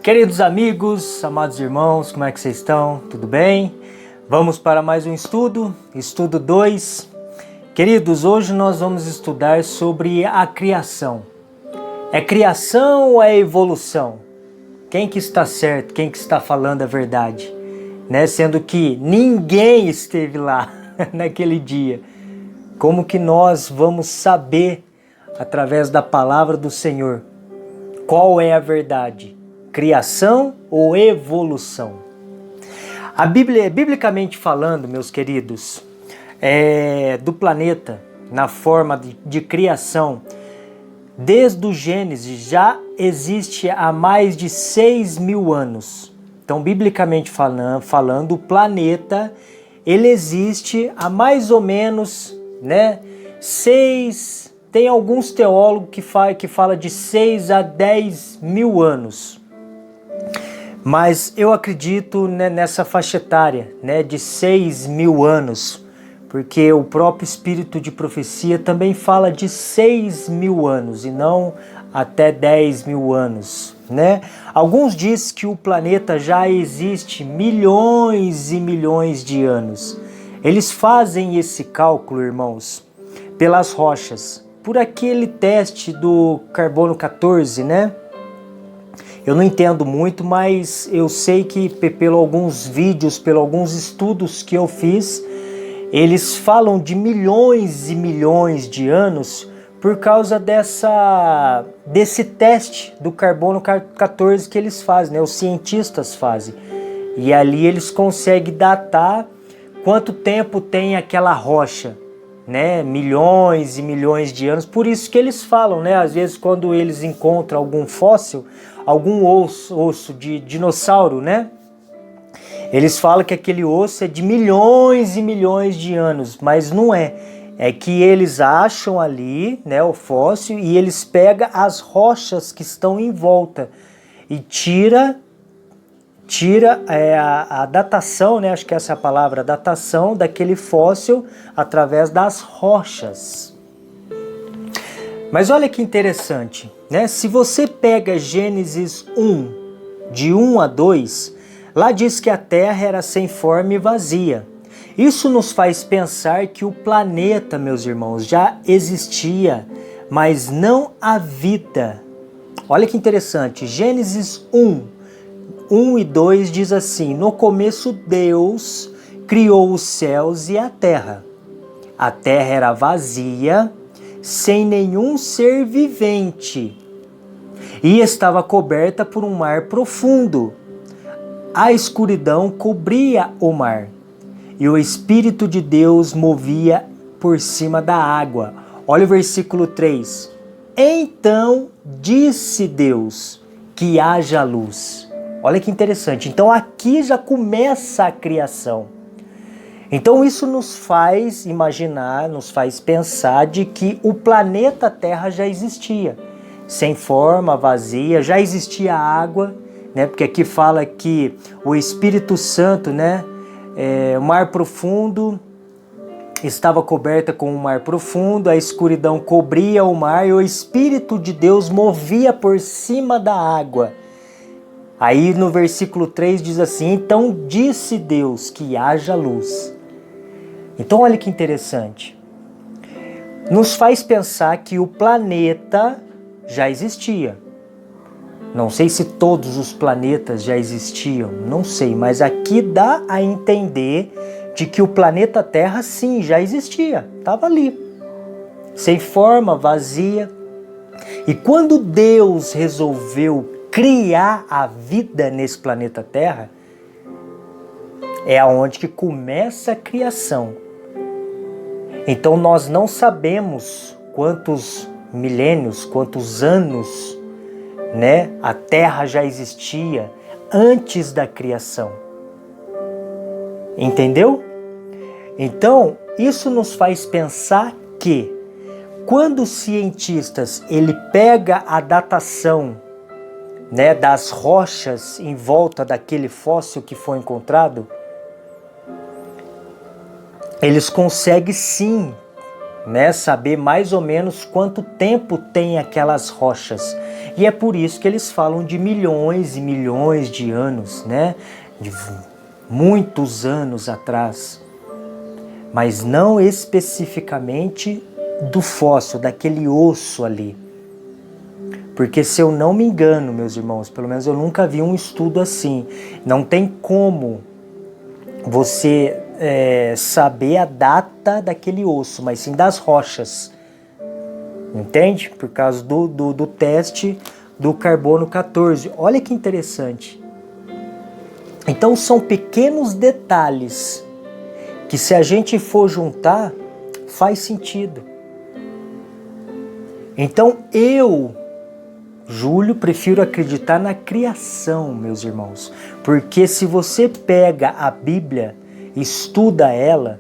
Queridos amigos, amados irmãos, como é que vocês estão? Tudo bem? Vamos para mais um estudo, estudo 2. Queridos, hoje nós vamos estudar sobre a criação. É criação ou é evolução? Quem que está certo? Quem que está falando a verdade? Sendo que ninguém esteve lá naquele dia. Como que nós vamos saber, através da palavra do Senhor, qual é a verdade? Criação ou evolução? A Bíblia, biblicamente falando, meus queridos, do planeta, na forma de criação, desde o Gênesis já existe há mais de 6.000 anos. Então, biblicamente falando, o planeta, ele existe há mais ou menos, tem alguns teólogos que falam de 6 a 10 mil anos. Mas eu acredito nessa faixa etária, de 6.000 anos, porque o próprio Espírito de Profecia também fala de 6.000 anos e não até 10.000 anos. Alguns dizem que o planeta já existe milhões e milhões de anos. Eles fazem esse cálculo, irmãos, pelas rochas, por aquele teste do carbono 14, Eu não entendo muito, mas eu sei que pelo alguns vídeos, pelos alguns estudos que eu fiz, eles falam de milhões e milhões de anos por causa desse teste do carbono 14 que eles fazem, os cientistas fazem. E ali eles conseguem datar quanto tempo tem aquela rocha, milhões e milhões de anos. Por isso que eles falam, às vezes quando eles encontram algum fóssil, algum osso de dinossauro, eles falam que aquele osso é de milhões e milhões de anos, mas não é. É que eles acham ali, o fóssil, e eles pegam as rochas que estão em volta e tira a datação, acho que essa é a palavra, a datação daquele fóssil através das rochas. Mas olha que interessante, se você pega Gênesis 1, de 1 a 2, lá diz que a terra era sem forma e vazia. Isso nos faz pensar que o planeta, meus irmãos, já existia, mas não a vida. Olha que interessante, Gênesis 1 e 2 diz assim: no começo Deus criou os céus e a terra. A terra era vazia, sem nenhum ser vivente, e estava coberta por um mar profundo. A escuridão cobria o mar, e o Espírito de Deus movia por cima da água. Olha o versículo 3. Então disse Deus que haja luz. Olha que interessante. Então aqui já começa a criação. Então isso nos faz imaginar, nos faz pensar de que o planeta Terra já existia. Sem forma, vazia, já existia água, porque aqui fala que o Espírito Santo, o mar profundo, estava coberta com o mar profundo, a escuridão cobria o mar e o Espírito de Deus movia por cima da água. Aí no versículo 3 diz assim: então disse Deus que haja luz. Então olha que interessante. Nos faz pensar que o planeta já existia. Não sei se todos os planetas já existiam, não sei, mas aqui dá a entender de que o planeta Terra sim já existia, estava ali, sem forma, vazia. E quando Deus resolveu criar a vida nesse planeta Terra, é aonde que começa a criação. Então nós não sabemos quantos milênios, quantos anos, a Terra já existia antes da criação. Entendeu? Então isso nos faz pensar que quando os cientistas pega a datação das rochas em volta daquele fóssil que foi encontrado, eles conseguem sim saber mais ou menos quanto tempo tem aquelas rochas. E é por isso que eles falam de milhões e milhões de anos, né? De muitos anos atrás. Mas não especificamente do fóssil, daquele osso ali. Porque se eu não me engano, meus irmãos, pelo menos eu nunca vi um estudo assim. Não tem como você saber a data daquele osso, mas sim das rochas. Entende? Por causa do teste do carbono 14. Olha que interessante. Então são pequenos detalhes que, se a gente for juntar, faz sentido. Então eu, Júlio, prefiro acreditar na criação, meus irmãos. Porque se você pega a Bíblia, estuda ela,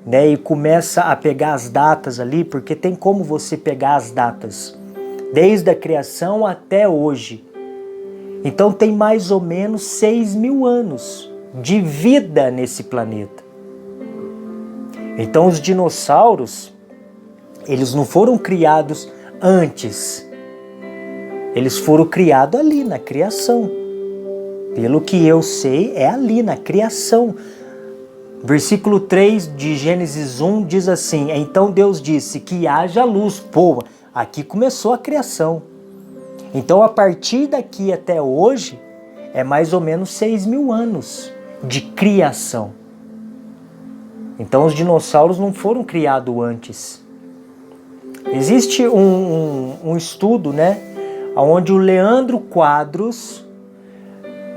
né, e começa a pegar as datas ali, porque tem como você pegar as datas, desde a criação até hoje. Então tem mais ou menos 6.000 anos de vida nesse planeta. Então os dinossauros, eles não foram criados antes. Eles foram criados ali na criação. Pelo que eu sei, é ali na criação. Versículo 3 de Gênesis 1 diz assim: então Deus disse que haja luz. Pô, aqui começou a criação. Então a partir daqui até hoje é mais ou menos 6.000 anos de criação. Então os dinossauros não foram criados antes. Existe um estudo, né, onde o Leandro Quadros,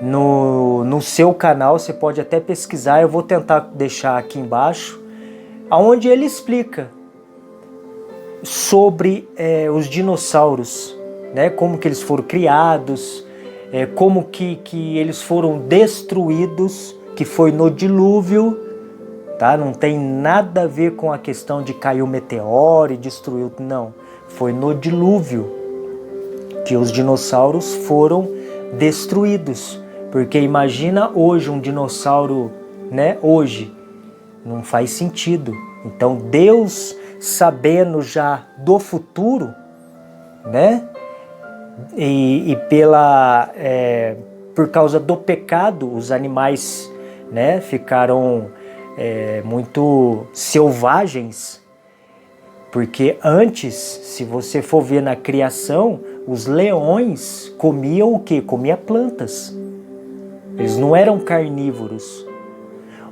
no seu canal, você pode até pesquisar, eu vou tentar deixar aqui embaixo, onde ele explica sobre os dinossauros, né, como que eles foram criados, como que eles foram destruídos, que foi no dilúvio, tá? Não tem nada a ver com a questão de cair um meteoro e destruiu, não. Foi no dilúvio que os dinossauros foram destruídos. Porque imagina hoje um dinossauro, né? Hoje não faz sentido. Então Deus, sabendo já do futuro, né? E por causa do pecado, os animais, né, ficaram muito selvagens. Porque antes, se você for ver na criação, os leões comiam o quê? Comiam plantas. Eles não eram carnívoros.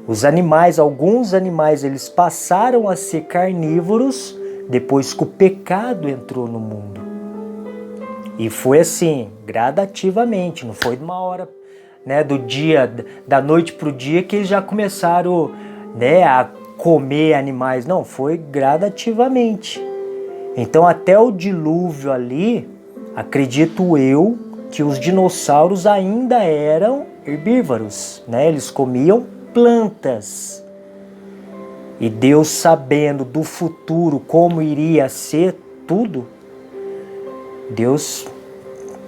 Os animais, alguns animais, eles passaram a ser carnívoros depois que o pecado entrou no mundo. E foi assim, gradativamente, não foi de uma hora, né, da noite para o dia que eles já começaram, né, a comer animais. Não, foi gradativamente. Então até o dilúvio ali, acredito eu, que os dinossauros ainda eram herbívoros, né? Eles comiam plantas. E Deus, sabendo do futuro como iria ser tudo, Deus,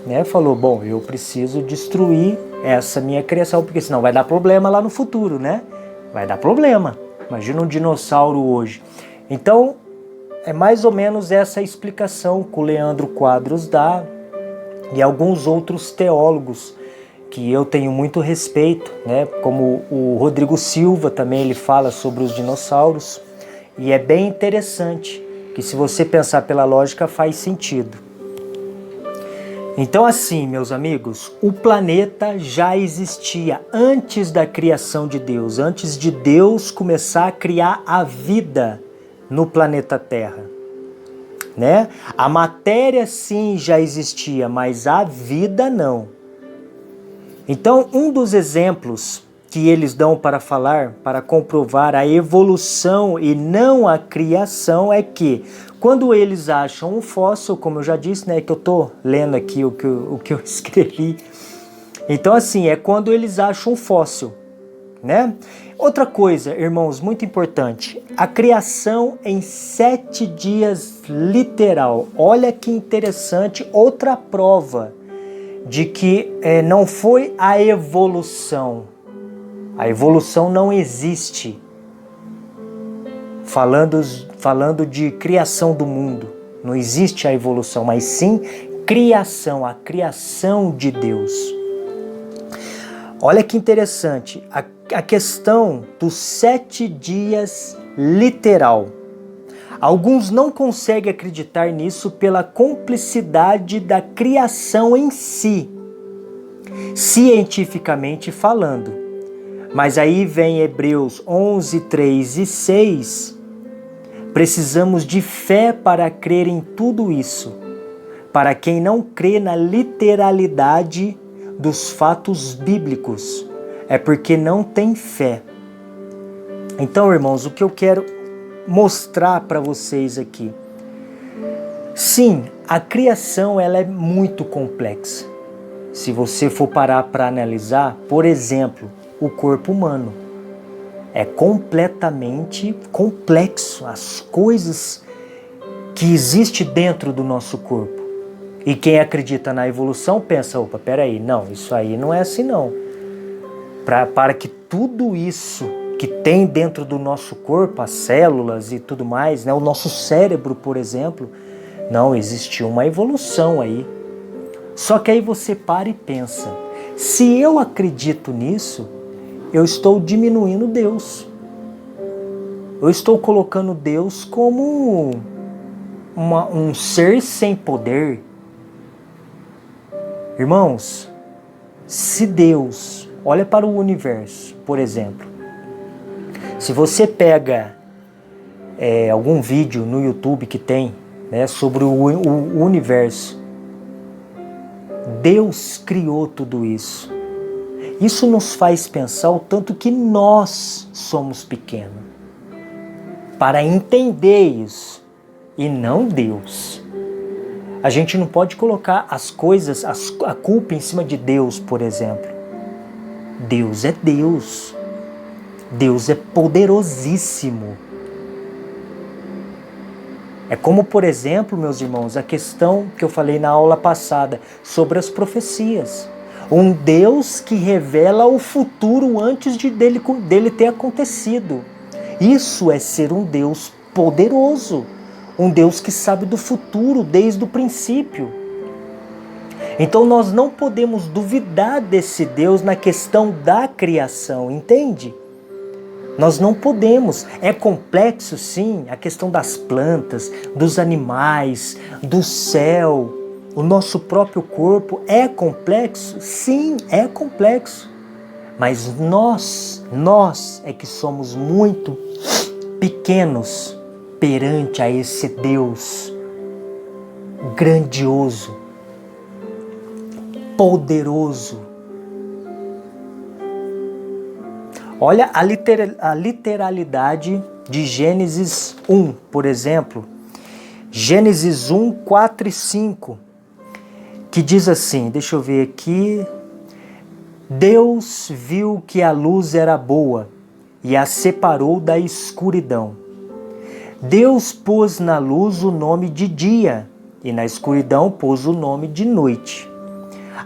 né, falou, bom, eu preciso destruir essa minha criação, porque senão vai dar problema lá no futuro, né? Vai dar problema. Imagina um dinossauro hoje. Então, é mais ou menos essa explicação que o Leandro Quadros dá e alguns outros teólogos que eu tenho muito respeito, né? Como o Rodrigo Silva também, ele fala sobre os dinossauros, e é bem interessante, que se você pensar pela lógica faz sentido. Então assim, meus amigos, o planeta já existia antes da criação de Deus, antes de Deus começar a criar a vida no planeta Terra, né? A matéria sim já existia, mas a vida não. Então, um dos exemplos que eles dão para falar, para comprovar a evolução e não a criação, é que quando eles acham um fóssil, como eu já disse, né, que eu estou lendo aqui o que eu escrevi. Então, assim, é quando eles acham um fóssil, né? Outra coisa, irmãos, muito importante, a criação em 7 dias literal. Olha que interessante, outra prova de que não foi a evolução. A evolução não existe. Falando de criação do mundo, não existe a evolução, mas sim criação, a criação de Deus. Olha que interessante, a questão dos 7 dias literal. Alguns não conseguem acreditar nisso pela complexidade da criação em si, cientificamente falando. Mas aí vem Hebreus 11, 3 e 6. Precisamos de fé para crer em tudo isso. Para quem não crê na literalidade dos fatos bíblicos, é porque não tem fé. Então, irmãos, o que eu quero mostrar para vocês aqui. Sim, a criação ela é muito complexa. Se você for parar para analisar, por exemplo, o corpo humano é completamente complexo, as coisas que existem dentro do nosso corpo. E quem acredita na evolução pensa, opa, peraí, não, isso aí não é assim não. Para que tudo isso que tem dentro do nosso corpo, as células e tudo mais, né, o nosso cérebro, por exemplo, não, existiu uma evolução aí. Só que aí você para e pensa, se eu acredito nisso, eu estou diminuindo Deus. Eu estou colocando Deus como um ser sem poder. Irmãos, se Deus olha para o universo, por exemplo, se você pega algum vídeo no YouTube que tem, né, sobre o universo, Deus criou tudo isso. Isso nos faz pensar o tanto que nós somos pequenos. Para entender isso, e não Deus. A gente não pode colocar as coisas, a culpa em cima de Deus, por exemplo. Deus é Deus. Deus é poderosíssimo. É como, por exemplo, meus irmãos, a questão que eu falei na aula passada sobre as profecias. Um Deus que revela o futuro antes dele ter acontecido. Isso é ser um Deus poderoso. Um Deus que sabe do futuro desde o princípio. Então nós não podemos duvidar desse Deus na questão da criação, entende? Nós não podemos. É complexo, sim, a questão das plantas, dos animais, do céu, o nosso próprio corpo é complexo? Sim, é complexo. Mas nós é que somos muito pequenos perante a esse Deus grandioso, poderoso. Olha a literalidade de Gênesis 1, por exemplo. Gênesis 1, 4 e 5, que diz assim, deixa eu ver aqui. Deus viu que a luz era boa e a separou da escuridão. Deus pôs na luz o nome de dia e na escuridão pôs o nome de noite.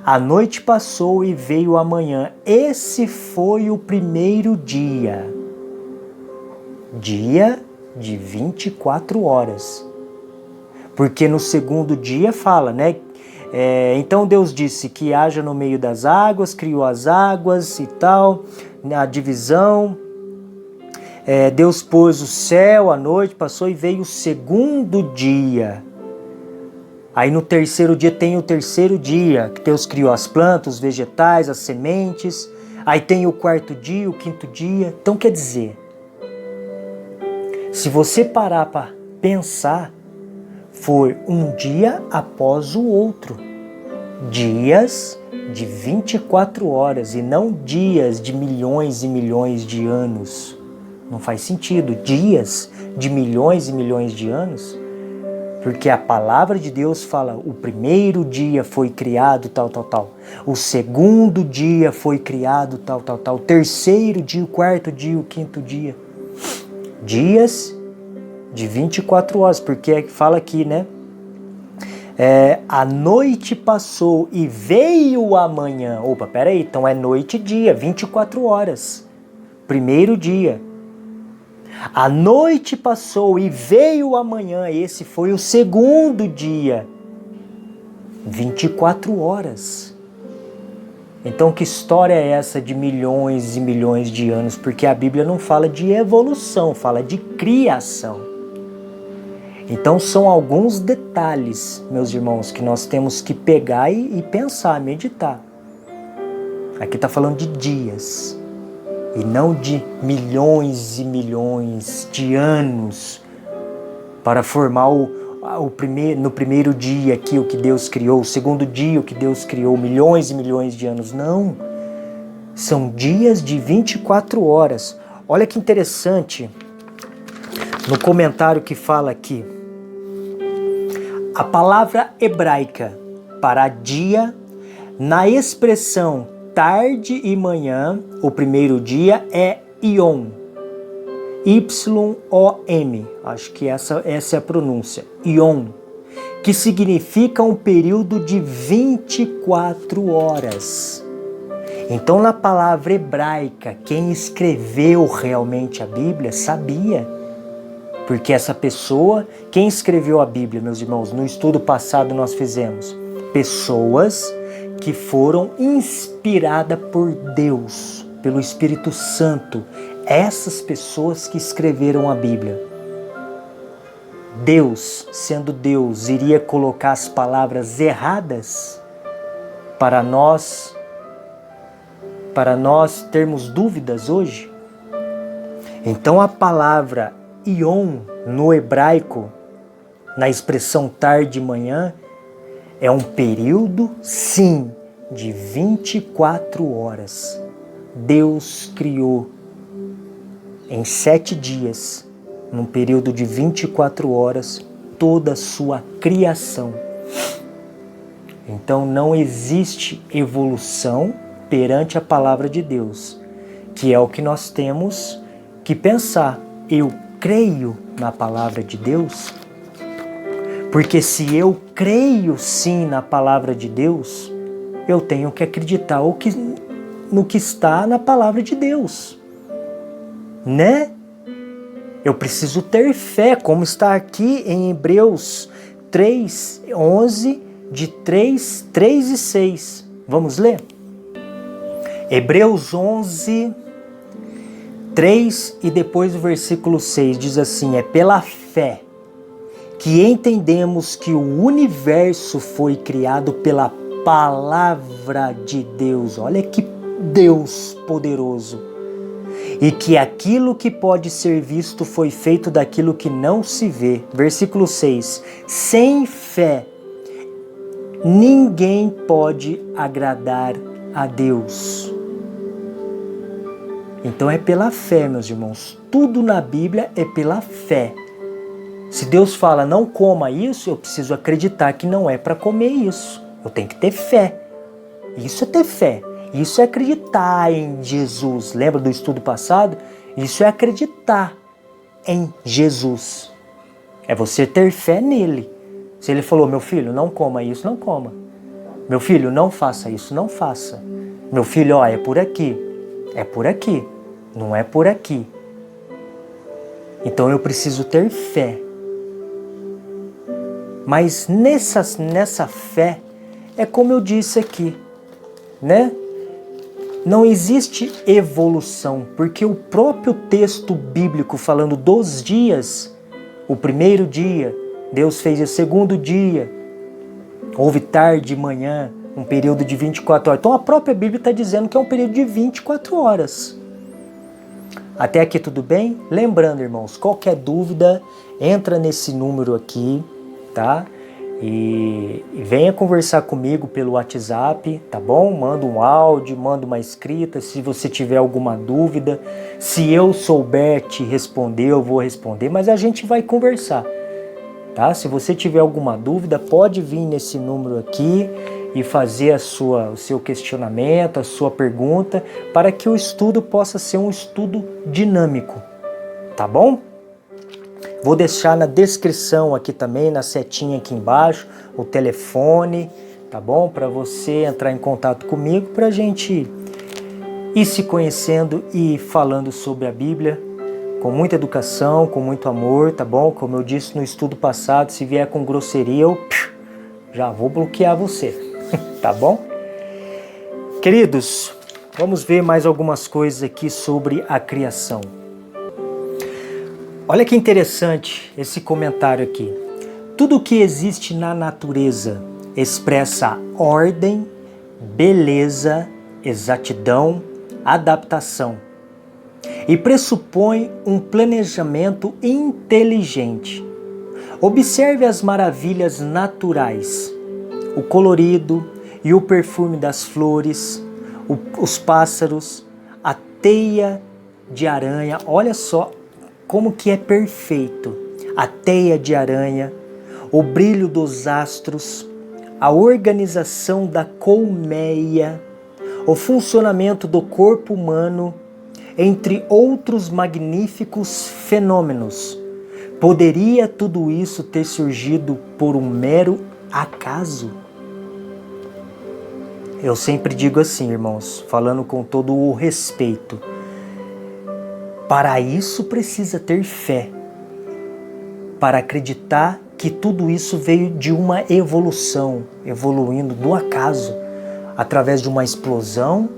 A noite passou e veio a manhã. Esse foi o primeiro dia. Dia de 24 horas. Porque no segundo dia fala, né? Então Deus disse que haja no meio das águas, criou as águas e tal, a divisão. Deus pôs o céu, a noite passou e veio o segundo dia. Aí no terceiro dia tem o terceiro dia, que Deus criou as plantas, os vegetais, as sementes. Aí tem o quarto dia, o quinto dia. Então quer dizer, se você parar para pensar, foi um dia após o outro. Dias de 24 horas e não dias de milhões e milhões de anos. Não faz sentido. Dias de milhões e milhões de anos. Porque a palavra de Deus fala, o primeiro dia foi criado tal, tal, tal. O segundo dia foi criado tal, tal, tal. O terceiro dia, o quarto dia, o quinto dia. Dias de 24 horas, porque fala aqui, né? A noite passou e veio a manhã. Opa, peraí, então é noite e dia, 24 horas. Primeiro dia. A noite passou e veio a manhã. Esse foi o segundo dia. 24 horas. Então, que história é essa de milhões e milhões de anos? Porque a Bíblia não fala de evolução, fala de criação. Então, são alguns detalhes, meus irmãos, que nós temos que pegar e pensar, meditar. Aqui está falando de dias, e não de milhões e milhões de anos para formar no primeiro dia aqui o que Deus criou, o segundo dia o que Deus criou, milhões e milhões de anos. Não, são dias de 24 horas. Olha que interessante, no comentário que fala aqui, a palavra hebraica para dia, na expressão tarde e manhã, o primeiro dia é Yom. Y-O-M, acho que essa é a pronúncia, Yom, que significa um período de 24 horas. Então, na palavra hebraica, quem escreveu realmente a Bíblia sabia, porque essa pessoa, quem escreveu a Bíblia, meus irmãos, no estudo passado nós fizemos, pessoas que foram inspiradas por Deus, pelo Espírito Santo, essas pessoas que escreveram a Bíblia. Deus, sendo Deus, iria colocar as palavras erradas para nós termos dúvidas hoje? Então a palavra Yom no hebraico, na expressão tarde e manhã, é um período, sim, de 24 horas. Deus criou em 7 dias, num período de 24 horas, toda a sua criação. Então não existe evolução perante a palavra de Deus, que é o que nós temos que pensar. Eu creio na palavra de Deus, porque se eu creio sim na palavra de Deus, eu tenho que acreditar no que está na palavra de Deus, né? Eu preciso ter fé, como está aqui em Hebreus 3, 11, de 3 e 6. Vamos ler? Hebreus 11, 3 e depois o versículo 6 diz assim: é pela fé que entendemos que o universo foi criado pela palavra de Deus. Olha que Deus poderoso. E que aquilo que pode ser visto foi feito daquilo que não se vê. Versículo 6. Sem fé, ninguém pode agradar a Deus. Então é pela fé, meus irmãos. Tudo na Bíblia é pela fé. Se Deus fala não coma isso, eu preciso acreditar que não é para comer isso. Eu tenho que ter fé. Isso é ter fé. Isso é acreditar em Jesus. Lembra do estudo passado? Isso é acreditar em Jesus. É você ter fé nele. Se ele falou, meu filho, não coma isso, não coma. Meu filho, não faça isso, não faça. Meu filho, ó, é por aqui. É por aqui. Não é por aqui. Então eu preciso ter fé. Mas nessa fé, é como eu disse aqui, né? Não existe evolução, porque o próprio texto bíblico falando dos dias, o primeiro dia, Deus fez o segundo dia, houve tarde e manhã, um período de 24 horas. Então a própria Bíblia está dizendo que é um período de 24 horas. Até aqui tudo bem? Lembrando, irmãos, qualquer dúvida, entra nesse número aqui, tá? E venha conversar comigo pelo WhatsApp, tá bom? Manda um áudio, manda uma escrita, se você tiver alguma dúvida. Se eu souber te responder, eu vou responder, mas a gente vai conversar, tá? Se você tiver alguma dúvida, pode vir nesse número aqui e fazer o seu questionamento, a sua pergunta, para que o estudo possa ser um estudo dinâmico, tá bom? Vou deixar na descrição aqui também, na setinha aqui embaixo, o telefone, tá bom? Para você entrar em contato comigo, para a gente ir se conhecendo e falando sobre a Bíblia, com muita educação, com muito amor, tá bom? Como eu disse no estudo passado, se vier com grosseria, eu já vou bloquear você, tá bom? Queridos, vamos ver mais algumas coisas aqui sobre a criação. Olha que interessante esse comentário aqui. Tudo que existe na natureza expressa ordem, beleza, exatidão, adaptação e pressupõe um planejamento inteligente. Observe as maravilhas naturais, o colorido e o perfume das flores, os pássaros, a teia de aranha. Olha só como que é perfeito. A teia de aranha, o brilho dos astros, a organização da colmeia, o funcionamento do corpo humano, entre outros magníficos fenômenos. Poderia tudo isso ter surgido por um mero acaso? Eu sempre digo assim, irmãos, falando com todo o respeito. Para isso precisa ter fé, para acreditar que tudo isso veio de uma evolução, evoluindo do acaso, através de uma explosão,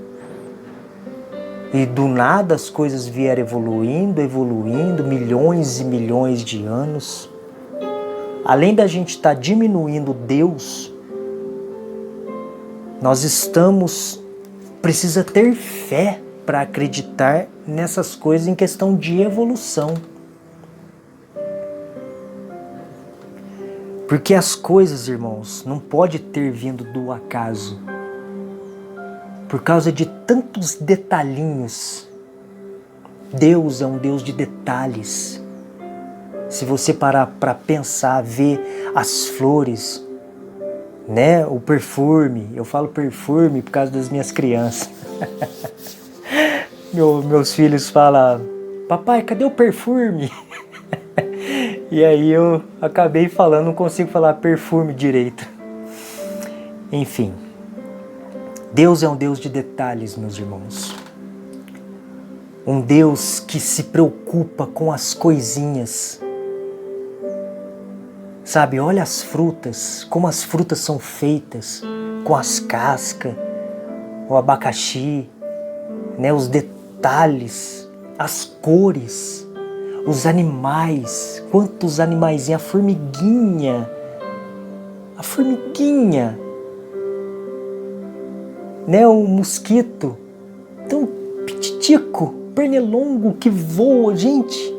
e do nada as coisas vieram evoluindo, milhões e milhões de anos. Além da gente estar diminuindo Deus, precisa ter fé para acreditar nessas coisas em questão de evolução. Porque as coisas, irmãos, não pode ter vindo do acaso. Por causa de tantos detalhinhos. Deus é um Deus de detalhes. Se você parar para pensar, ver as flores, né? O perfume. Eu falo perfume por causa das minhas crianças. Meus filhos falam, papai, cadê o perfume? E aí eu acabei falando, não consigo falar perfume direito. Enfim, Deus é um Deus de detalhes, meus irmãos. Um Deus que se preocupa com as coisinhas. Sabe, olha as frutas, como as frutas são feitas, com as cascas, o abacaxi, né, os detalhes, as cores, os animais, quantos animaizinhos, a formiguinha, né, o mosquito, tão pititico, pernilongo que voa, gente.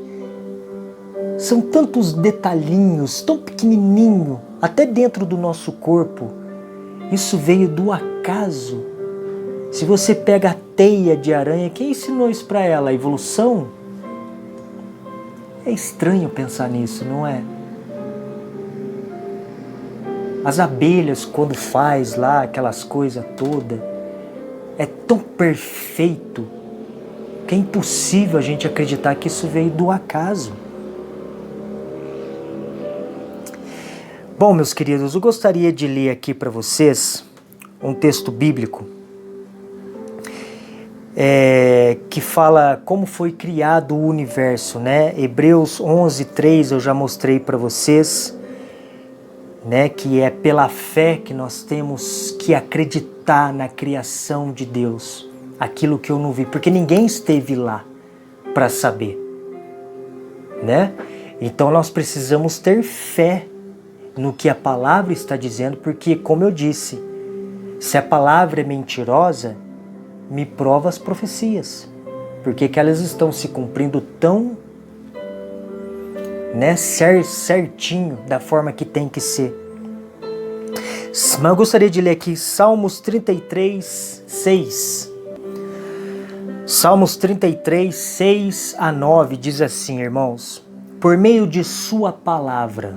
São tantos detalhinhos, tão pequenininho, até dentro do nosso corpo. Isso veio do acaso. Se você pega a teia de aranha, quem ensinou isso para ela? A evolução? É estranho pensar nisso, não é? As abelhas, quando faz lá aquelas coisas todas, é tão perfeito que é impossível a gente acreditar que isso veio do acaso. Bom, meus queridos, eu gostaria de ler aqui para vocês um texto bíblico que fala como foi criado o universo, né? Hebreus 11:3 eu já mostrei para vocês, né? Que é pela fé que nós temos que acreditar na criação de Deus, aquilo que eu não vi, porque ninguém esteve lá para saber, né? Então nós precisamos ter fé no que a palavra está dizendo, porque, como eu disse, se a palavra é mentirosa, me prova as profecias, porque que elas estão se cumprindo tão, né, certinho, da forma que tem que ser. Mas eu gostaria de ler aqui Salmos 33:6. Salmos 33, 6 a 9 diz assim, irmãos: por meio de sua palavra,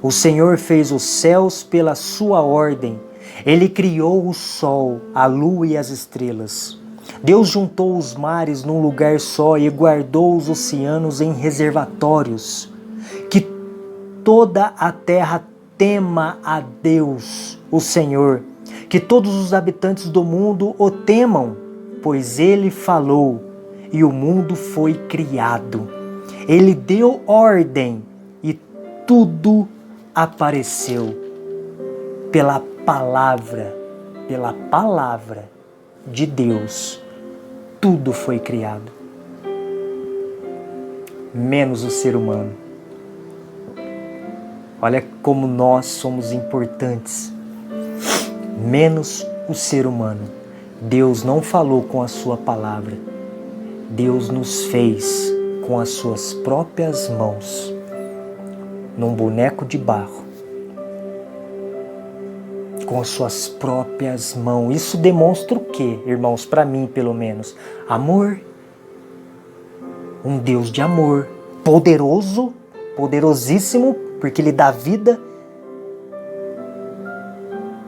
o Senhor fez os céus pela sua ordem. Ele criou o sol, a lua e as estrelas. Deus juntou os mares num lugar só e guardou os oceanos em reservatórios. Que toda a terra tema a Deus, o Senhor. Que todos os habitantes do mundo o temam, pois Ele falou e o mundo foi criado. Ele deu ordem e tudo apareceu. pela palavra de Deus, tudo foi criado, menos o ser humano. Olha como nós somos importantes, menos o ser humano. Deus não falou com a sua palavra, Deus nos fez com as suas próprias mãos, num boneco de barro, com as suas próprias mãos. Isso demonstra o quê, irmãos? Para mim, pelo menos, amor. Um Deus de amor, poderoso, poderosíssimo, porque Ele dá vida.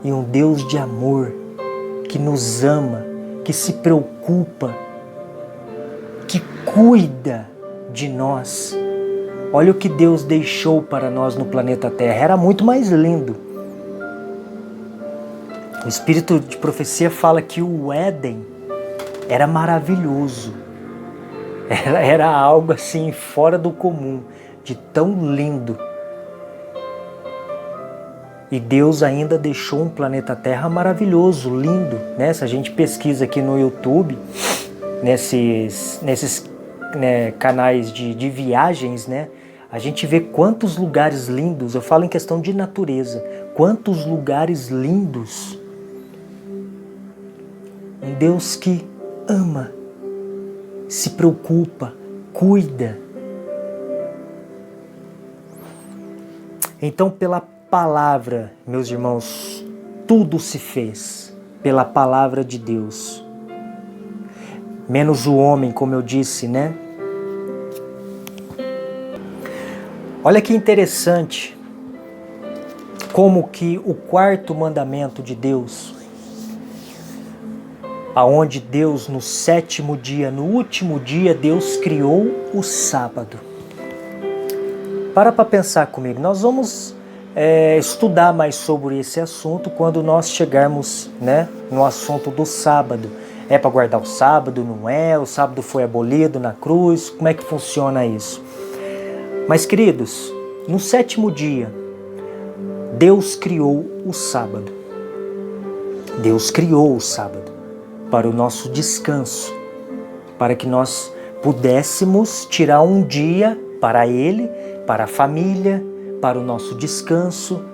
E um Deus de amor, que nos ama, que se preocupa, que cuida de nós. Olha o que Deus deixou para nós no planeta Terra. Era muito mais lindo. O Espírito de Profecia fala que o Éden era maravilhoso. Era algo assim fora do comum, de tão lindo. E Deus ainda deixou um planeta Terra maravilhoso, lindo, né? Se a gente pesquisa aqui no YouTube, nesses canais de viagens, né? A gente vê quantos lugares lindos, eu falo em questão de natureza, quantos lugares lindos. Um Deus que ama, se preocupa, cuida. Então, pela palavra, meus irmãos, tudo se fez pela palavra de Deus. Menos o homem, como eu disse, né? Olha que interessante como que o quarto mandamento de Deus, aonde Deus no sétimo dia, no último dia, Deus criou o sábado. Para pensar comigo, nós vamos estudar mais sobre esse assunto quando nós chegarmos, né, no assunto do sábado. É para guardar o sábado, não é? O sábado foi abolido na cruz, como é que funciona isso? Mas queridos, no sétimo dia, Deus criou o sábado. Deus criou o sábado para o nosso descanso, para que nós pudéssemos tirar um dia para Ele, para a família, para o nosso descanso,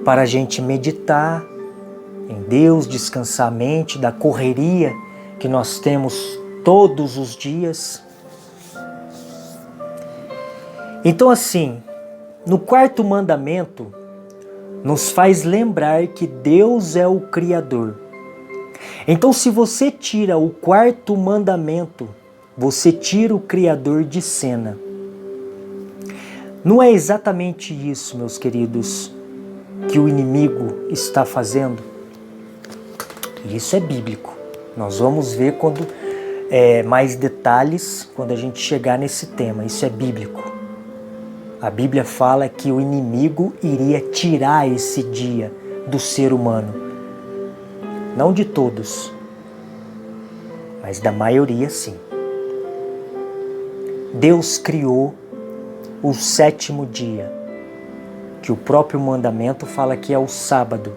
para a gente meditar em Deus, descansar a mente da correria que nós temos todos os dias. Então assim, no quarto mandamento, nos faz lembrar que Deus é o Criador. Então se você tira o quarto mandamento, você tira o Criador de cena. Não é exatamente isso, meus queridos, que o inimigo está fazendo? Isso é bíblico. Nós vamos ver mais detalhes quando a gente chegar nesse tema. Isso é bíblico. A Bíblia fala que o inimigo iria tirar esse dia do ser humano. Não de todos, mas da maioria sim. Deus criou o sétimo dia, que o próprio mandamento fala que é o sábado.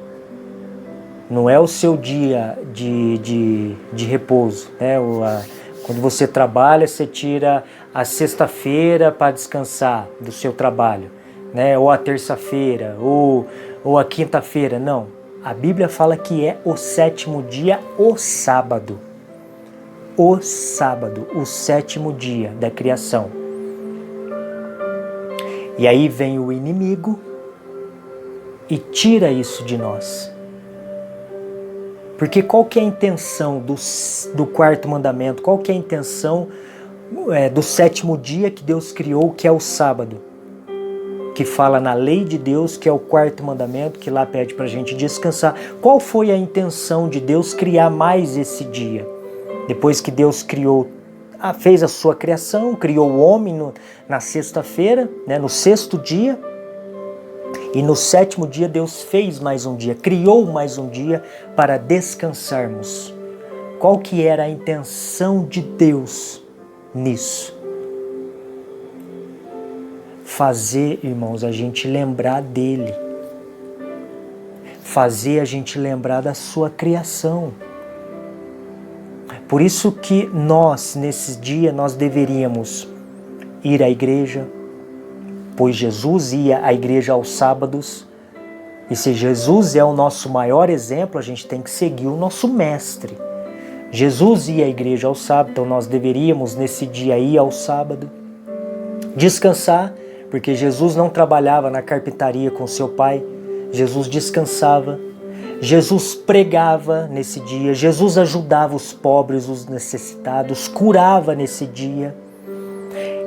Não é o seu dia de repouso, né? Quando você trabalha, você tira a sexta-feira para descansar do seu trabalho, né? Ou a terça-feira, ou a quinta-feira. Não, a Bíblia fala que é o sétimo dia, o sábado. O sábado, o sétimo dia da criação. E aí vem o inimigo e tira isso de nós. Porque qual que é a intenção do quarto mandamento? Qual que é a intenção do sétimo dia que Deus criou, que é o sábado? Que fala na lei de Deus, que é o quarto mandamento, que lá pede para a gente descansar. Qual foi a intenção de Deus criar mais esse dia? Depois que Deus fez a sua criação, criou o homem na sexta-feira, né, no sexto dia. E no sétimo dia Deus fez mais um dia, criou mais um dia para descansarmos. Qual que era a intenção de Deus nisso? Fazer, irmãos, a gente lembrar dele. fazer a gente lembrar da sua criação. Por isso que nós, nesse dia, nós deveríamos ir à igreja, pois Jesus ia à igreja aos sábados, e se Jesus é o nosso maior exemplo, a gente tem que seguir o nosso mestre. Jesus ia à igreja ao sábado, então nós deveríamos nesse dia ir ao sábado, descansar, porque Jesus não trabalhava na carpintaria com seu pai, Jesus descansava, Jesus pregava nesse dia, Jesus ajudava os pobres, os necessitados, curava nesse dia,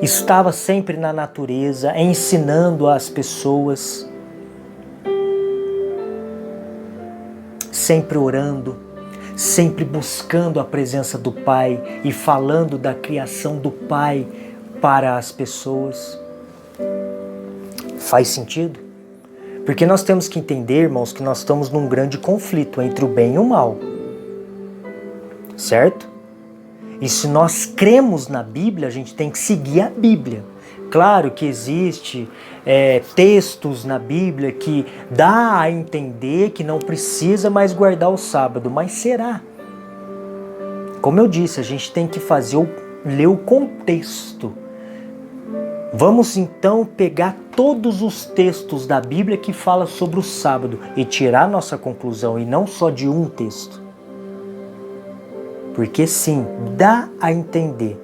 estava sempre na natureza, ensinando as pessoas, sempre orando, sempre buscando a presença do Pai e falando da criação do Pai para as pessoas. Faz sentido? Porque nós temos que entender, irmãos, que nós estamos num grande conflito entre o bem e o mal. Certo? E se nós cremos na Bíblia, a gente tem que seguir a Bíblia. Claro que existe textos na Bíblia que dá a entender que não precisa mais guardar o sábado, mas será? Como eu disse, a gente tem que ler o contexto. Vamos então pegar todos os textos da Bíblia que falam sobre o sábado e tirar nossa conclusão, e não só de um texto. Porque sim, dá a entender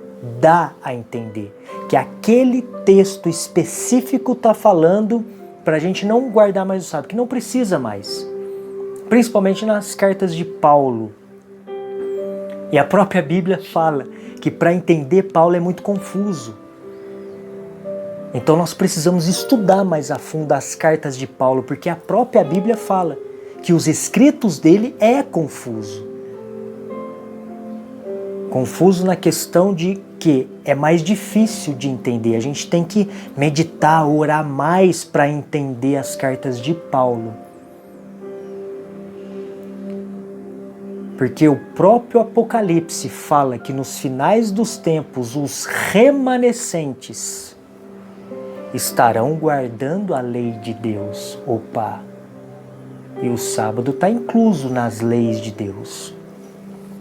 que aquele texto específico está falando para a gente não guardar mais o sábado, que não precisa mais. Principalmente nas cartas de Paulo. E a própria Bíblia fala que para entender Paulo é muito confuso. Então nós precisamos estudar mais a fundo as cartas de Paulo, porque a própria Bíblia fala que os escritos dele é confuso. Confuso na questão de que é mais difícil de entender. A gente tem que meditar, orar mais para entender as cartas de Paulo. Porque o próprio Apocalipse fala que nos finais dos tempos os remanescentes estarão guardando a lei de Deus. Opa! E o sábado está incluso nas leis de Deus.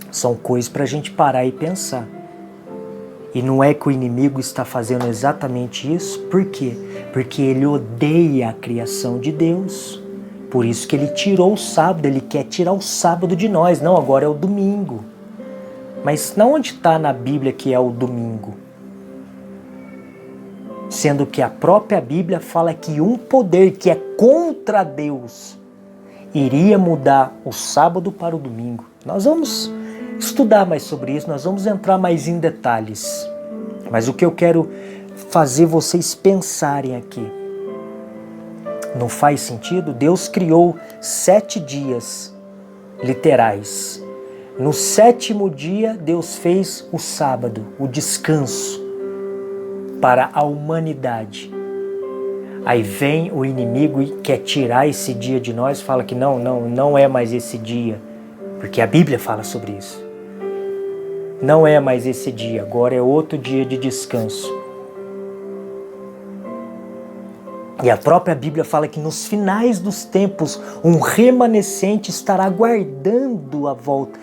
São coisas para a gente parar e pensar. E não é que o inimigo está fazendo exatamente isso? Por quê? Porque ele odeia a criação de Deus. Por isso que ele tirou o sábado, ele quer tirar o sábado de nós. Não, agora é o domingo. Mas não onde está na Bíblia que é o domingo? Sendo que a própria Bíblia fala que um poder que é contra Deus iria mudar o sábado para o domingo. Nós vamos estudar mais sobre isso, nós vamos entrar mais em detalhes. Mas o que eu quero fazer vocês pensarem aqui, não faz sentido? Deus criou 7 dias literais. No 7º dia, Deus fez o sábado, o descanso para a humanidade. Aí vem o inimigo e quer tirar esse dia de nós, fala que não é mais esse dia, porque a Bíblia fala sobre isso. Não é mais esse dia, agora é outro dia de descanso. E a própria Bíblia fala que nos finais dos tempos um remanescente estará guardando a volta,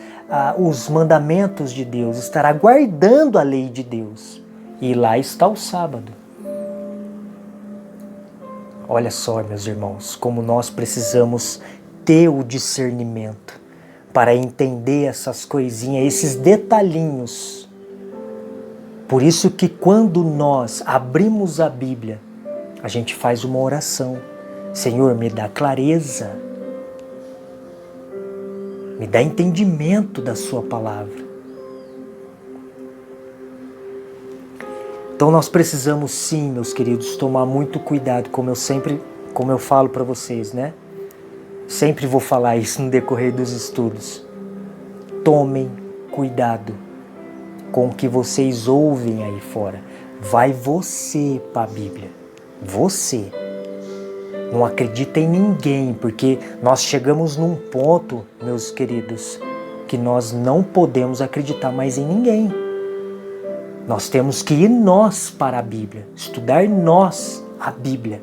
os mandamentos de Deus, estará guardando a lei de Deus. E lá está o sábado. Olha só, meus irmãos, como nós precisamos ter o discernimento para entender essas coisinhas, esses detalhinhos. Por isso que quando nós abrimos a Bíblia, a gente faz uma oração. Senhor, me dá clareza. Me dá entendimento da sua palavra. Então nós precisamos sim, meus queridos, tomar muito cuidado, como eu falo para vocês, né? Sempre vou falar isso no decorrer dos estudos. Tomem cuidado com o que vocês ouvem aí fora. Vai você para a Bíblia. Você. Não acredita em ninguém, porque nós chegamos num ponto, meus queridos, que nós não podemos acreditar mais em ninguém. Nós temos que ir nós para a Bíblia, estudar nós a Bíblia.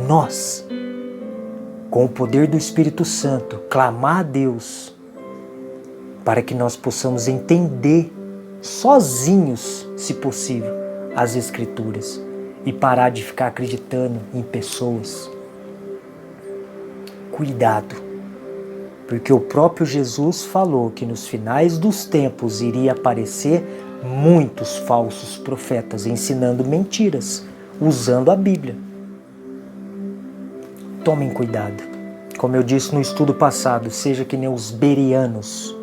Nós. com o poder do Espírito Santo, clamar a Deus para que nós possamos entender sozinhos, se possível, as Escrituras e parar de ficar acreditando em pessoas. Cuidado, porque o próprio Jesus falou que nos finais dos tempos iria aparecer muitos falsos profetas ensinando mentiras, usando a Bíblia. Tomem cuidado. Como eu disse no estudo passado, seja que nem os bereanos.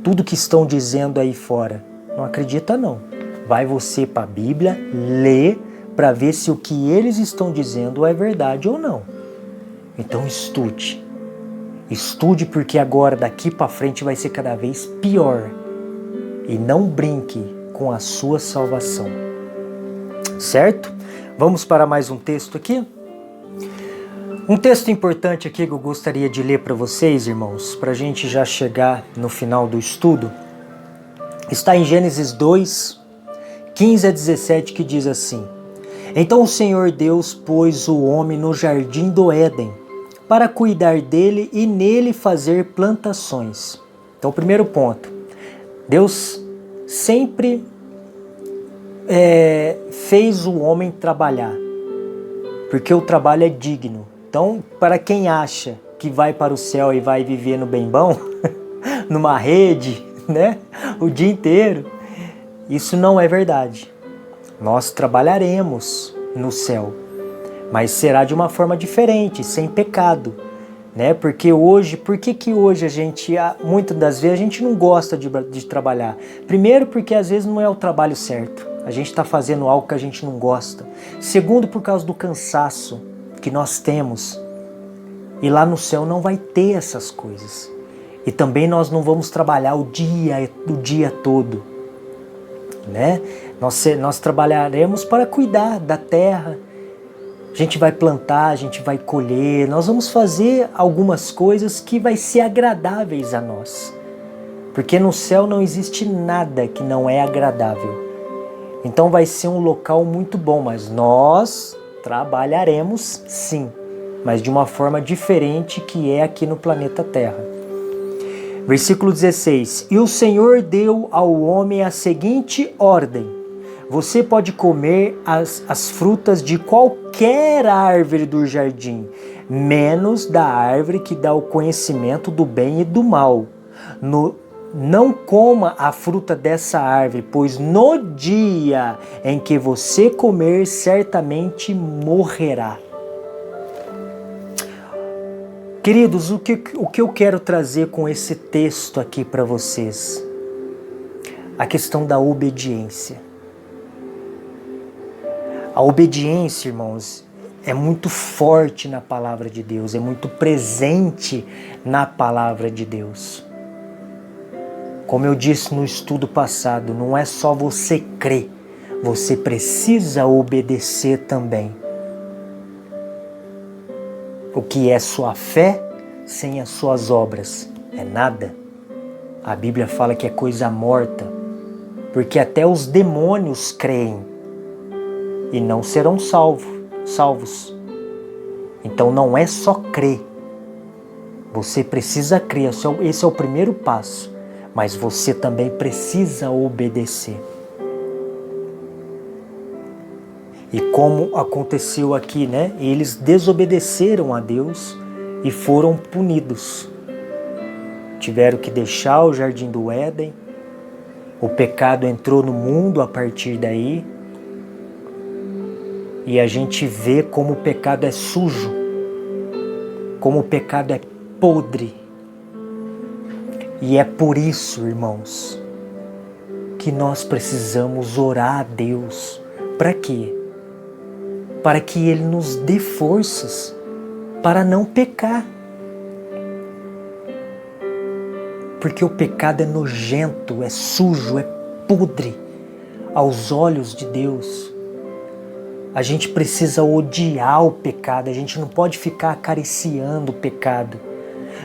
Tudo que estão dizendo aí fora, não acredita não. Vai você para a Bíblia, lê para ver se o que eles estão dizendo é verdade ou não. Então estude. Estude porque agora daqui para frente vai ser cada vez pior. E não brinque com a sua salvação. Certo? Vamos para mais um texto aqui? Um texto importante aqui que eu gostaria de ler para vocês, irmãos, para a gente já chegar no final do estudo, está em Gênesis 2, 15 a 17, que diz assim: Então o Senhor Deus pôs o homem no jardim do Éden, para cuidar dele e nele fazer plantações. Então, o primeiro ponto, Deus sempre fez o homem trabalhar, porque o trabalho é digno. Então, para quem acha que vai para o céu e vai viver no bem-bom, numa rede, né, o dia inteiro, isso não é verdade. Nós trabalharemos no céu, mas será de uma forma diferente, sem pecado, né? Porque hoje, por que hoje a gente, muitas das vezes a gente não gosta de trabalhar? Primeiro, porque às vezes não é o trabalho certo. A gente está fazendo algo que a gente não gosta. Segundo, por causa do cansaço que nós temos. E lá no céu não vai ter essas coisas. E também nós não vamos trabalhar o dia todo, né? Nós trabalharemos para cuidar da terra. A gente vai plantar, a gente vai colher. Nós vamos fazer algumas coisas que vai ser agradáveis a nós. Porque no céu não existe nada que não é agradável. Então vai ser um local muito bom, mas nós trabalharemos sim, mas de uma forma diferente que é aqui no planeta Terra. Versículo 16. E o Senhor deu ao homem a seguinte ordem: Você pode comer as frutas de qualquer árvore do jardim, menos da árvore que dá o conhecimento do bem e do mal. Não coma a fruta dessa árvore, pois no dia em que você comer, certamente morrerá. Queridos, o que eu quero trazer com esse texto aqui para vocês? A questão da obediência. A obediência, irmãos, é muito forte na palavra de Deus, é muito presente na palavra de Deus. Como eu disse no estudo passado, não é só você crer, você precisa obedecer também. O que é sua fé sem as suas obras? É nada. A Bíblia fala que é coisa morta, porque até os demônios creem e não serão salvos. Então não é só crer. Você precisa crer, esse é o primeiro passo. Mas você também precisa obedecer. E como aconteceu aqui, né? Eles desobedeceram a Deus e foram punidos. Tiveram que deixar o jardim do Éden. O pecado entrou no mundo a partir daí. E a gente vê como o pecado é sujo. Como o pecado é podre. E é por isso, irmãos, que nós precisamos orar a Deus. Para quê? Para que Ele nos dê forças para não pecar. Porque o pecado é nojento, é sujo, é podre aos olhos de Deus. A gente precisa odiar o pecado, a gente não pode ficar acariciando o pecado.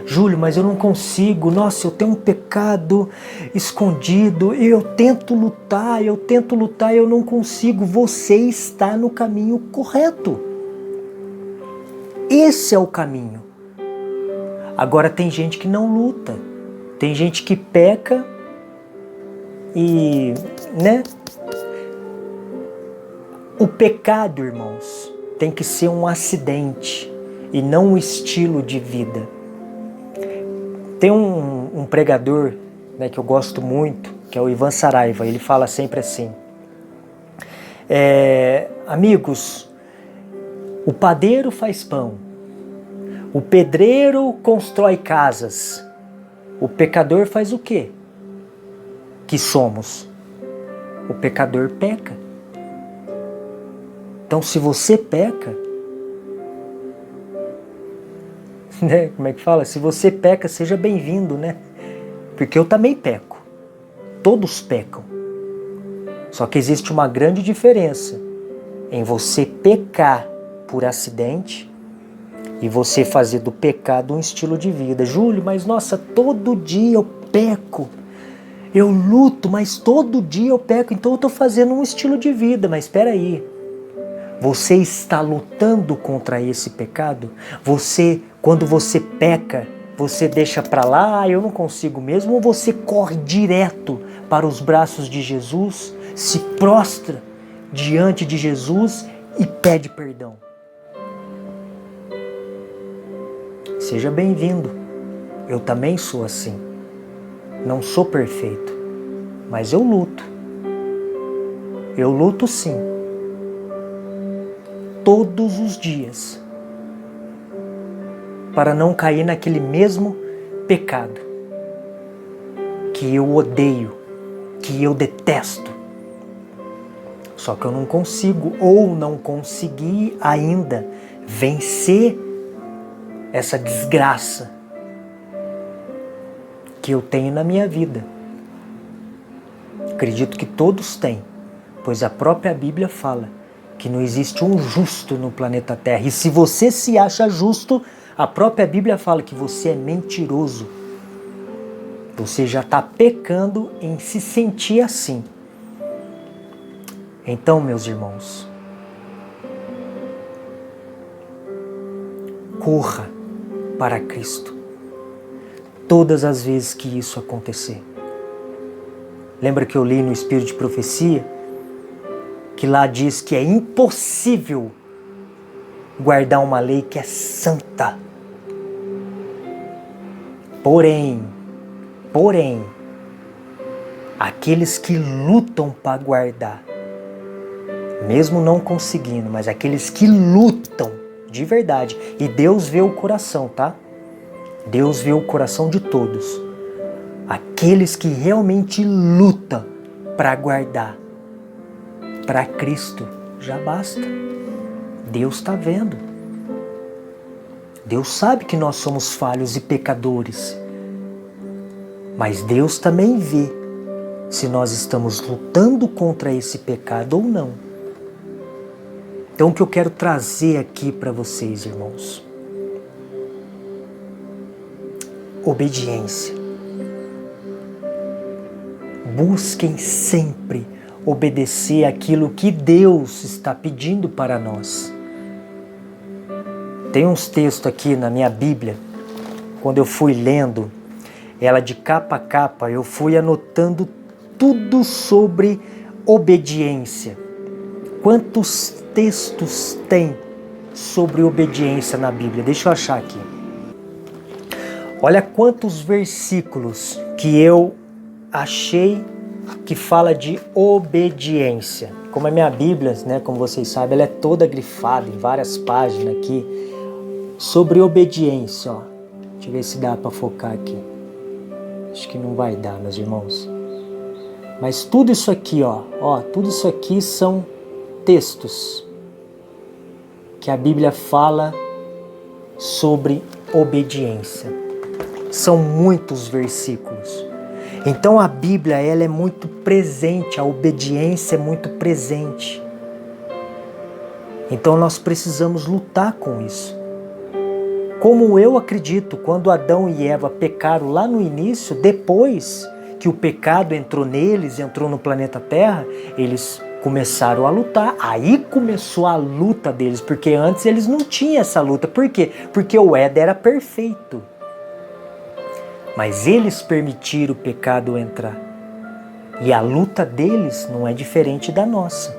Júlio, mas eu não consigo, nossa, eu tenho um pecado escondido, eu tento lutar, eu não consigo. Você está no caminho correto. Esse é o caminho. Agora tem gente que não luta, tem gente que peca e, né? O pecado, irmãos, tem que ser um acidente e não um estilo de vida. Tem um pregador, né, que eu gosto muito, que é o Ivan Saraiva. Ele fala sempre assim: amigos, o padeiro faz pão, o pedreiro constrói casas, o pecador faz o quê? Que somos? O pecador peca. Então, se você peca, né? Como é que fala? Se você peca, seja bem-vindo, né? Porque eu também peco. Todos pecam. Só que existe uma grande diferença em você pecar por acidente e você fazer do pecado um estilo de vida. Júlio, mas nossa, todo dia eu peco. Eu luto, mas todo dia eu peco. Então eu estou fazendo um estilo de vida. Mas espera aí. Você está lutando contra esse pecado? Quando você peca, você deixa para lá, eu não consigo mesmo, ou você corre direto para os braços de Jesus, se prostra diante de Jesus e pede perdão? Seja bem-vindo. Eu também sou assim. Não sou perfeito, mas eu luto. Eu luto sim. Todos os dias, para não cair naquele mesmo pecado que eu odeio, que eu detesto. Só que eu não consigo ou não consegui ainda vencer essa desgraça que eu tenho na minha vida. Acredito que todos têm, pois a própria Bíblia fala que não existe um justo no planeta Terra. E se você se acha justo, a própria Bíblia fala que você é mentiroso. Você já está pecando em se sentir assim. Então, meus irmãos, corra para Cristo todas as vezes que isso acontecer. Lembra que eu li no Espírito de Profecia? Que lá diz que é impossível guardar uma lei que é santa. Porém, aqueles que lutam para guardar, mesmo não conseguindo, mas aqueles que lutam de verdade, e Deus vê o coração, tá? Deus vê o coração de todos. Aqueles que realmente lutam para guardar, para Cristo, já basta. Deus está vendo. Deus sabe que nós somos falhos e pecadores. Mas Deus também vê se nós estamos lutando contra esse pecado ou não. Então o que eu quero trazer aqui para vocês, irmãos? Obediência. Busquem sempre obedecer aquilo que Deus está pedindo para nós. Tem uns textos aqui na minha Bíblia, quando eu fui lendo ela de capa a capa, eu fui anotando tudo sobre obediência. Quantos textos tem sobre obediência na Bíblia? Deixa eu achar aqui. Olha quantos versículos que eu achei que fala de obediência. Como a minha Bíblia, né, como vocês sabem, ela é toda grifada em várias páginas aqui sobre obediência. Ó. Deixa eu ver se dá para focar aqui. Acho que não vai dar, meus irmãos. Mas tudo isso aqui, tudo isso aqui são textos que a Bíblia fala sobre obediência. São muitos versículos. Então a Bíblia, ela é muito presente, a obediência é muito presente. Então nós precisamos lutar com isso. Como eu acredito, quando Adão e Eva pecaram lá no início, depois que o pecado entrou neles, entrou no planeta Terra, eles começaram a lutar. Aí começou a luta deles, porque antes eles não tinham essa luta. Por quê? Porque o Éden era perfeito. mas eles permitiram o pecado entrar. E a luta deles não é diferente da nossa.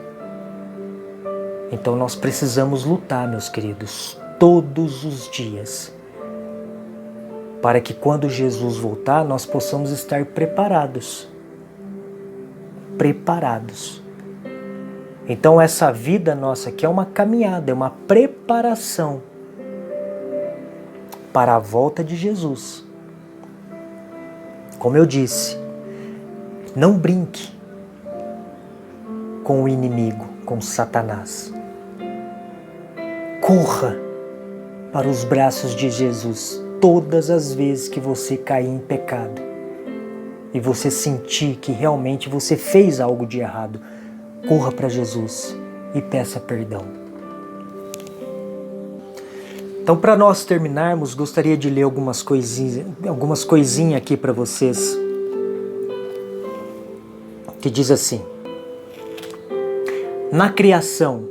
Então nós precisamos lutar, meus queridos, todos os dias, para que quando Jesus voltar, nós possamos estar preparados. Preparados. Então essa vida nossa aqui é uma caminhada, é uma preparação para a volta de Jesus. Como eu disse, não brinque com o inimigo, com Satanás. Corra para os braços de Jesus todas as vezes que você cair em pecado e você sentir que realmente você fez algo de errado. Corra para Jesus e peça perdão. Então, para nós terminarmos, gostaria de ler algumas coisinhas aqui para vocês, que diz assim: na criação,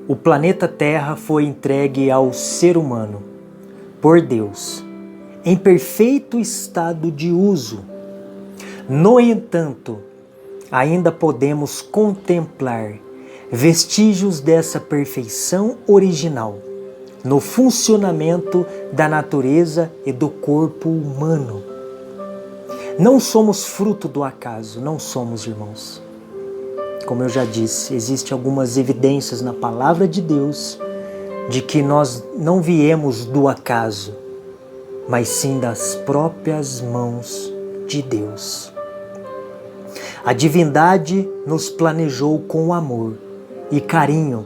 o planeta Terra foi entregue ao ser humano por Deus, em perfeito estado de uso. No entanto, ainda podemos contemplar vestígios dessa perfeição original no funcionamento da natureza e do corpo humano. Não somos fruto do acaso, não somos, irmãos. Como eu já disse, existem algumas evidências na palavra de Deus de que nós não viemos do acaso, mas sim das próprias mãos de Deus. A divindade nos planejou com amor e carinho,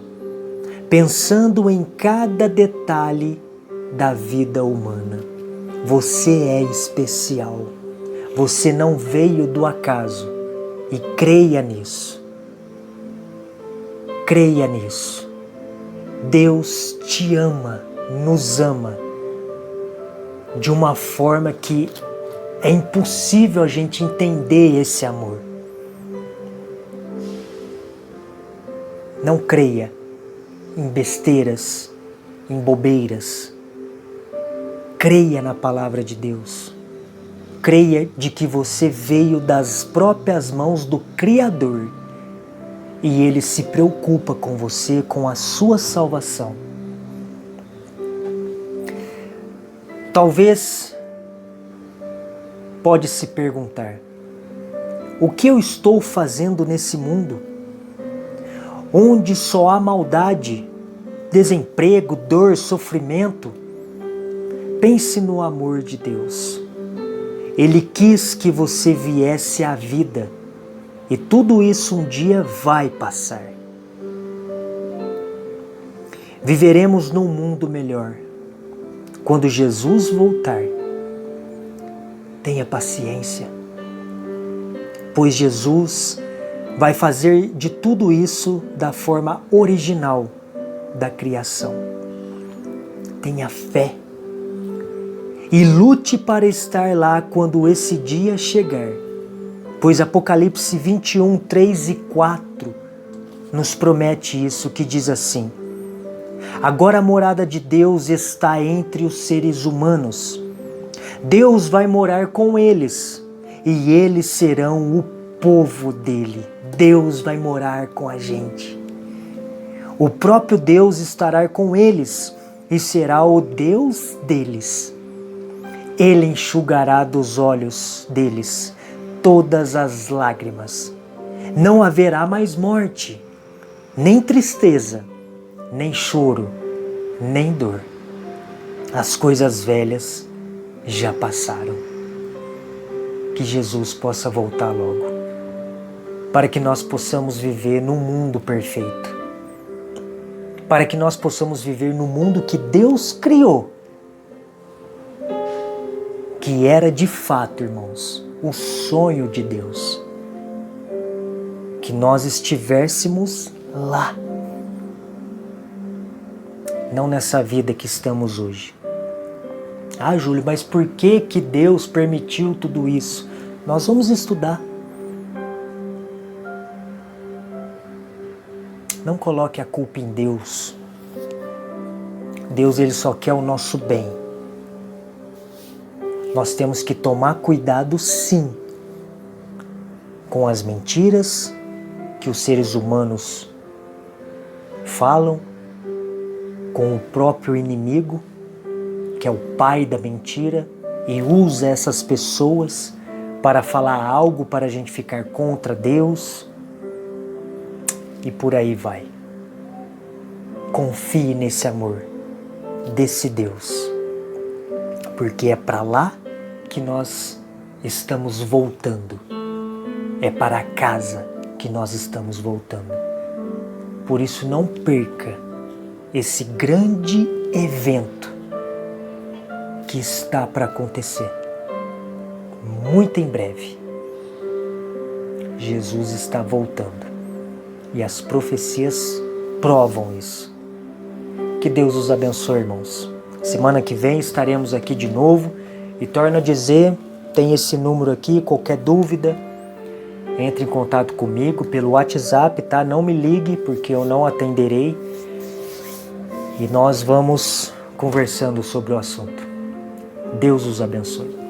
pensando em cada detalhe da vida humana. Você é especial. Você não veio do acaso. E creia nisso. Creia nisso. Deus te ama, nos ama, de uma forma que é impossível a gente entender esse amor. Não creia em besteiras, em bobeiras. Creia na palavra de Deus. Creia de que você veio das próprias mãos do Criador e Ele se preocupa com você, com a sua salvação. Talvez pode se perguntar: o que eu estou fazendo nesse mundo, onde só há maldade, desemprego, dor, sofrimento? Pense no amor de Deus. Ele quis que você viesse à vida e tudo isso um dia vai passar. Viveremos num mundo melhor quando Jesus voltar. Tenha paciência, pois Jesus vai fazer de tudo isso da forma original da criação. Tenha fé e lute para estar lá quando esse dia chegar, pois Apocalipse 21, 3 e 4 nos promete isso, que diz assim: agora a morada de Deus está entre os seres humanos. Deus vai morar com eles e eles serão o povo dele. Deus vai morar com a gente. O próprio Deus estará com eles e será o Deus deles. Ele enxugará dos olhos deles todas as lágrimas. Não haverá mais morte, nem tristeza, nem choro, nem dor. As coisas velhas já passaram. Que Jesus possa voltar logo, para que nós possamos viver num mundo perfeito, para que nós possamos viver no mundo que Deus criou, que era de fato, irmãos, o sonho de Deus, que nós estivéssemos lá, não nessa vida que estamos hoje. Ah, Júlio, mas por que que Deus permitiu tudo isso? Nós vamos estudar. Não coloque a culpa em Deus. Deus, Ele só quer o nosso bem. Nós temos que tomar cuidado, sim, com as mentiras que os seres humanos falam, com o próprio inimigo, que é o pai da mentira, e usa essas pessoas para falar algo para a gente ficar contra Deus, e por aí vai. Confie nesse amor desse Deus, porque é para lá que nós estamos voltando, é para casa que nós estamos voltando. Por isso não perca esse grande evento que está para acontecer. Muito em breve, Jesus está voltando e as profecias provam isso. Que Deus os abençoe, irmãos. Semana que vem estaremos aqui de novo e torno a dizer, tem esse número aqui, qualquer dúvida, entre em contato comigo pelo WhatsApp, tá? Não me ligue porque eu não atenderei e nós vamos conversando sobre o assunto. Deus os abençoe.